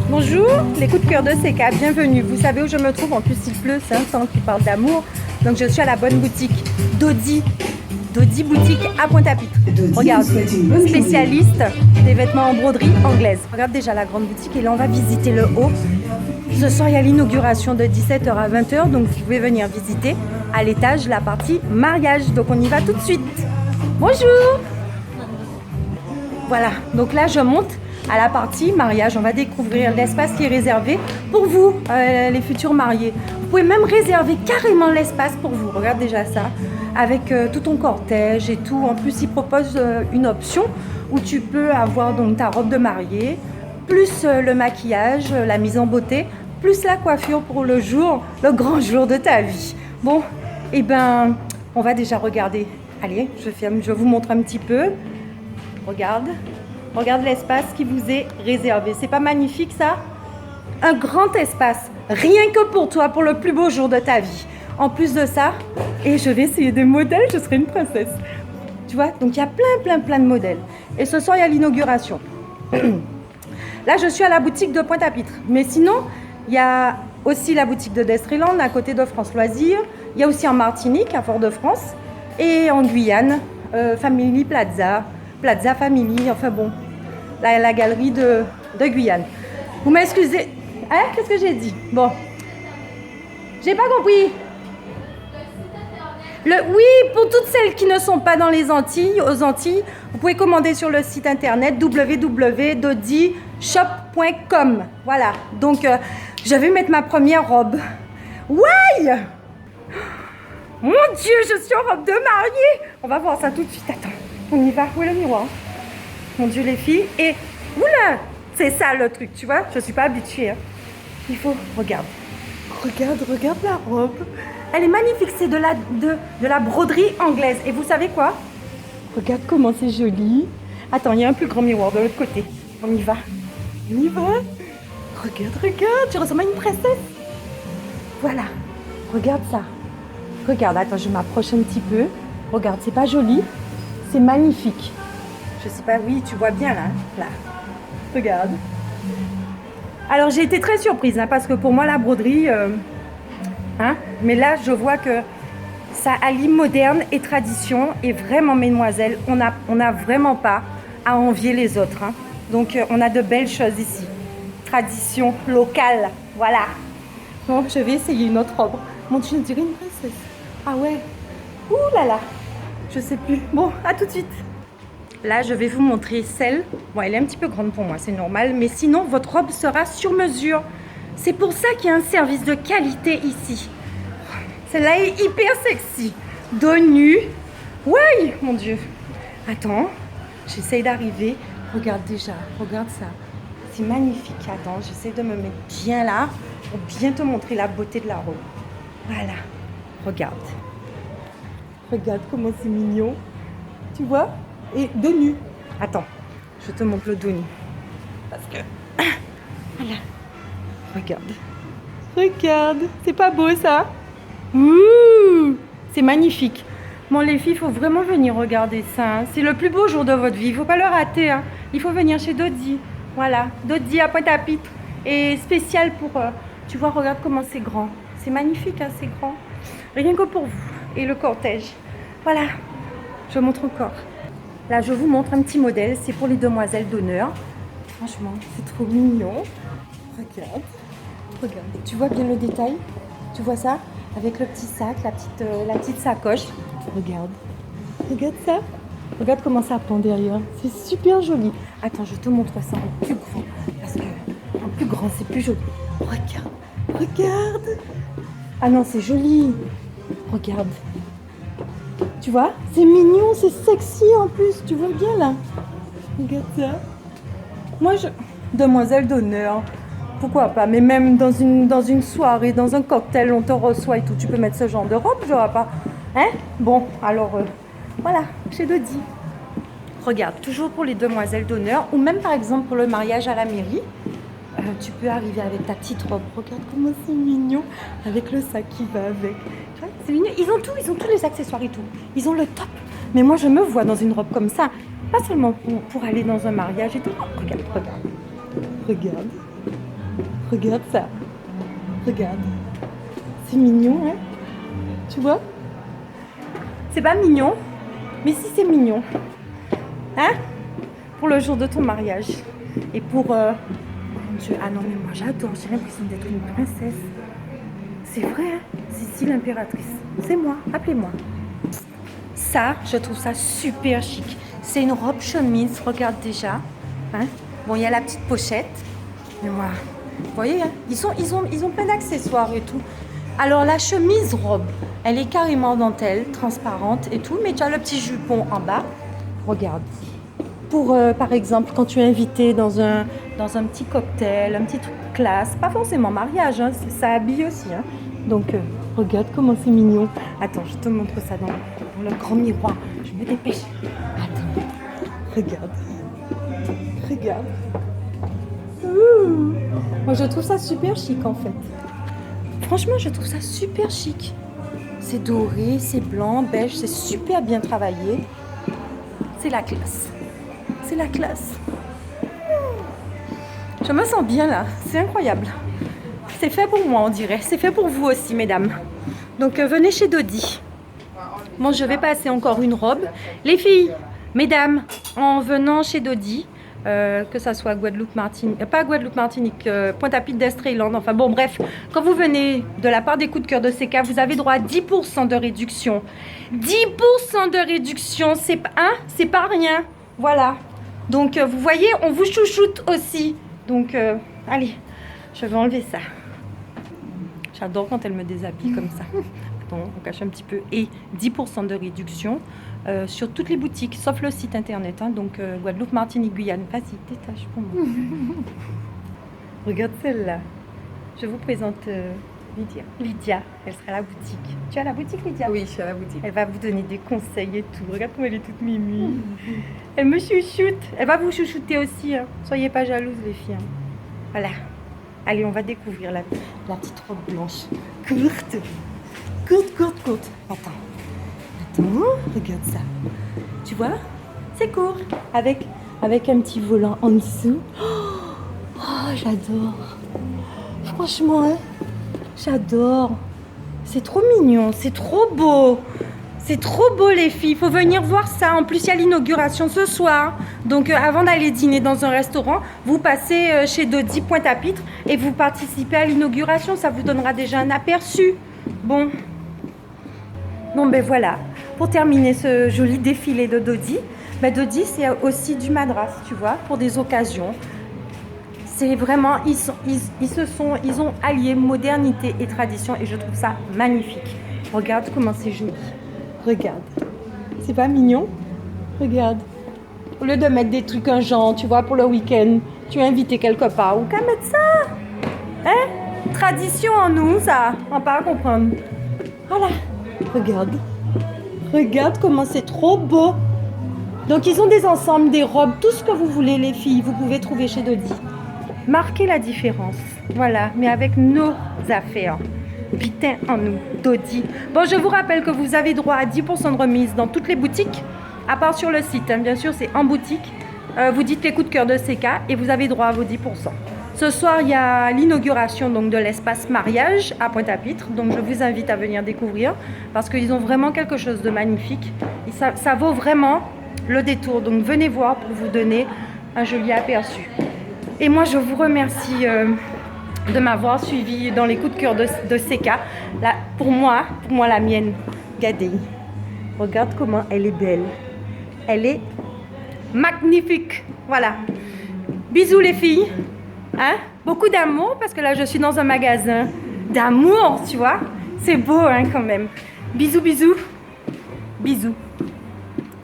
Bonjour, les coups de cœur de CK, bienvenue. Vous savez où je me trouve? En plus, il pleut, c'est un temps qui parle d'amour. Donc, je suis à la bonne boutique Dodi. Dodi boutique à Pointe-à-Pitre. Regarde, spécialiste des vêtements en broderie anglaise. Regarde déjà la grande boutique et là, on va visiter le haut. Ce soir, il y a l'inauguration de 17h à 20h. Donc, vous pouvez venir visiter à l'étage la partie mariage. Donc, on y va tout de suite. Bonjour! Voilà, donc là, je monte à la partie mariage. On va découvrir l'espace qui est réservé pour vous, les futurs mariés. Vous pouvez même réserver carrément l'espace pour vous. Regarde déjà ça, avec tout ton cortège et tout. En plus, ils proposent une option où tu peux avoir donc ta robe de mariée, plus le maquillage, la mise en beauté, plus la coiffure pour le jour, le grand jour de ta vie. Bon, et ben, on va déjà regarder. Allez, je vous montre un petit peu. Regarde l'espace qui vous est réservé. C'est pas magnifique ça? Un grand espace, rien que pour toi, pour le plus beau jour de ta vie. En plus de ça, et je vais essayer des modèles, je serai une princesse. Tu vois, donc il y a plein de modèles. Et ce soir, il y a l'inauguration. Là, je suis à la boutique de Pointe-à-Pitre. Mais sinon, il y a aussi la boutique de Destreland, à côté de France Loisirs. Il y a aussi en Martinique, à Fort-de-France. Et en Guyane, Family Plaza. Plaza Family, enfin bon, la galerie de Guyane. Vous m'excusez, hein? Qu'est-ce que j'ai dit? Bon, j'ai pas compris. Oui, pour toutes celles qui ne sont pas dans les Antilles, aux Antilles, vous pouvez commander sur le site internet www.dodishop.com. Voilà, donc je vais mettre ma première robe. Ouais! Mon Dieu, je suis en robe de mariée. On va voir ça tout de suite, attends. On y va, où est le miroir? Mon Dieu les filles, et oula, c'est ça le truc, tu vois, je suis pas habituée. Hein. Il faut, regarde la robe. Elle est magnifique, c'est de la broderie anglaise. Et vous savez quoi? Regarde comment c'est joli. Attends, il y a un plus grand miroir de l'autre côté. On y va. Regarde, tu ressembles à une princesse. Voilà, regarde ça. Regarde, attends, je m'approche un petit peu. Regarde, c'est pas joli? C'est magnifique. Je sais pas, oui, tu vois bien là. Regarde. Alors j'ai été très surprise parce que pour moi la broderie, mais là je vois que ça allie moderne et tradition et vraiment mesdemoiselles, on n'a vraiment pas à envier les autres. Donc on a de belles choses ici. Tradition locale, voilà. Bon, je vais essayer une autre robe. Mon Dieu, on dirait une princesse. Ah ouais. Ouh là là. Je sais plus. Bon, à tout de suite. Là, je vais vous montrer celle. Bon, elle est un petit peu grande pour moi, c'est normal. Mais sinon, votre robe sera sur mesure. C'est pour ça qu'il y a un service de qualité ici. Celle-là est hyper sexy. Dos nu. Ouais, mon Dieu. Attends, j'essaye d'arriver. Regarde déjà, regarde ça. C'est magnifique. Attends, j'essaie de me mettre bien là pour bien te montrer la beauté de la robe. Voilà. Regarde. Regarde comment c'est mignon. Tu vois? Et dos nu. Attends, je te montre le dos nu. Parce que... Voilà. Regarde. C'est pas beau ça? Ouh, c'est magnifique. Bon les filles, il faut vraiment venir regarder ça. C'est le plus beau jour de votre vie. Il ne faut pas le rater. Il faut venir chez Dodi. Voilà. Dodi à Pointe-à-Pitre. Et spécial pour... tu vois, regarde comment c'est grand. C'est magnifique, c'est grand. Rien que pour vous. Et le cortège. Voilà, je montre encore. Là, je vous montre un petit modèle. C'est pour les demoiselles d'honneur. Franchement, c'est trop mignon. Regarde. Tu vois bien le détail? Tu vois ça? Avec le petit sac, la petite sacoche. Regarde ça. Regarde comment ça pend derrière. C'est super joli. Attends, je te montre ça en plus grand. Parce que en plus grand, c'est plus joli. Regarde. Ah non, c'est joli. Regarde. Tu vois, c'est mignon, c'est sexy en plus, tu vois bien là. Regarde ça. Moi, demoiselle d'honneur, pourquoi pas, mais même dans une soirée, dans un cocktail, on te reçoit et tout, tu peux mettre ce genre de robe, je vois pas. Bon, alors, voilà, chez Dodi. Regarde, toujours pour les demoiselles d'honneur, ou même par exemple pour le mariage à la mairie, tu peux arriver avec ta petite robe. Regarde comment c'est mignon, avec le sac qui va avec. C'est mignon. Ils ont tous les accessoires et tout. Ils ont le top. Mais moi, je me vois dans une robe comme ça. Pas seulement pour aller dans un mariage et tout. Oh, regarde. Regarde ça. Regarde. C'est mignon, hein? Tu vois? C'est pas mignon, mais si c'est mignon. Hein? Pour le jour de ton mariage. Et pour... Mon Dieu, ah non, mais moi j'adore. J'ai l'impression d'être une princesse. C'est vrai, hein? Sissi l'impératrice. C'est moi, appelez-moi. Ça, je trouve ça super chic. C'est une robe chemise, regarde déjà. Hein? Bon, il y a la petite pochette. Mais moi, vous voyez, hein? Ils ont plein d'accessoires et tout. Alors la chemise robe, elle est carrément dentelle, transparente et tout, mais tu as le petit jupon en bas. Regarde. Pour, par exemple, quand tu es invité dans un petit cocktail, un petit truc classe, pas forcément mariage, hein, ça habille aussi. Hein. Donc, regarde comment c'est mignon. Attends, je te montre ça dans le grand miroir. Je me dépêche. Attends, regarde. Regarde. Ouh. Moi, je trouve ça super chic, en fait. Franchement, je trouve ça super chic. C'est doré, c'est blanc, beige, c'est super bien travaillé. C'est la classe. C'est la classe. Je me sens bien là, c'est incroyable. C'est fait pour moi, on dirait. C'est fait pour vous aussi, mesdames. Donc, venez chez Dodi. Bon, je vais passer encore une robe. Les filles, mesdames, en venant chez Dodi, que ça soit Guadeloupe, Martinique, pas Guadeloupe, Martinique, Pointe-à-Pitre, d'Estreland, enfin bon, bref, quand vous venez de la part des coups de cœur de CK, vous avez droit à 10% de réduction. 10% de réduction, c'est pas rien. Voilà. Donc, vous voyez, on vous chouchoute aussi. Donc, allez, je vais enlever ça. J'adore quand elle me déshabille comme ça. Attends, on cache un petit peu. Et 10% de réduction sur toutes les boutiques, sauf le site internet. Hein, donc, Guadeloupe, Martinique, Guyane. Vas-y, détache pour moi. Regarde celle-là. Je vous présente Lydia. Lydia, elle sera à la boutique. Tu es à la boutique, Lydia? Oui, je suis à la boutique. Elle va vous donner des conseils et tout. Regarde comme elle est toute mimi. Elle me chouchoute. Elle va vous chouchouter aussi. Hein. Soyez pas jalouses, les filles. Hein. Voilà. Allez, on va découvrir la petite robe blanche. Courte. Courte. Attends, regarde ça. Tu vois? C'est court. Avec un petit volant en dessous. Oh, j'adore. Franchement, hein, j'adore. C'est trop mignon, c'est trop beau. C'est trop beau, les filles. Il faut venir voir ça. En plus, il y a l'inauguration ce soir. Donc, avant d'aller dîner dans un restaurant, vous passez chez Dodi Pointe-à-Pitre et vous participez à l'inauguration. Ça vous donnera déjà un aperçu. Bon, ben voilà. Pour terminer ce joli défilé de Dodi, Dodi, c'est aussi du madras, tu vois, pour des occasions. C'est vraiment, ils ont allié modernité et tradition et je trouve ça magnifique. Regarde comment c'est joli. Regarde. C'est pas mignon? Regarde. Au lieu de mettre des trucs un genre, tu vois, pour le week-end, tu es invité quelque part. Ou qu'à mettre ça? Hein? Tradition en nous, ça. On va pas comprendre. Voilà. Regarde. Regarde comment c'est trop beau. Donc, ils ont des ensembles, des robes, tout ce que vous voulez, les filles. Vous pouvez trouver chez Dodi. Marquez la différence. Voilà. Mais avec nos affaires. Putain en nous, Dodi. Bon, je vous rappelle que vous avez droit à 10% de remise dans toutes les boutiques, à part sur le site. Hein. Bien sûr, c'est en boutique. Vous dites les coups de cœur de CK et vous avez droit à vos 10%. Ce soir, il y a l'inauguration donc de l'espace mariage à Pointe-à-Pitre. Donc, je vous invite à venir découvrir parce qu'ils ont vraiment quelque chose de magnifique. Et ça vaut vraiment le détour. Donc, venez voir pour vous donner un joli aperçu. Et moi, je vous remercie de m'avoir suivi dans les coups de cœur de CK. Là, pour moi, la mienne, Gadei. Regarde comment elle est belle. Elle est magnifique. Voilà. Bisous les filles. Hein? Beaucoup d'amour parce que là, je suis dans un magasin d'amour, tu vois. C'est beau hein, quand même. Bisous, bisous. Bisous.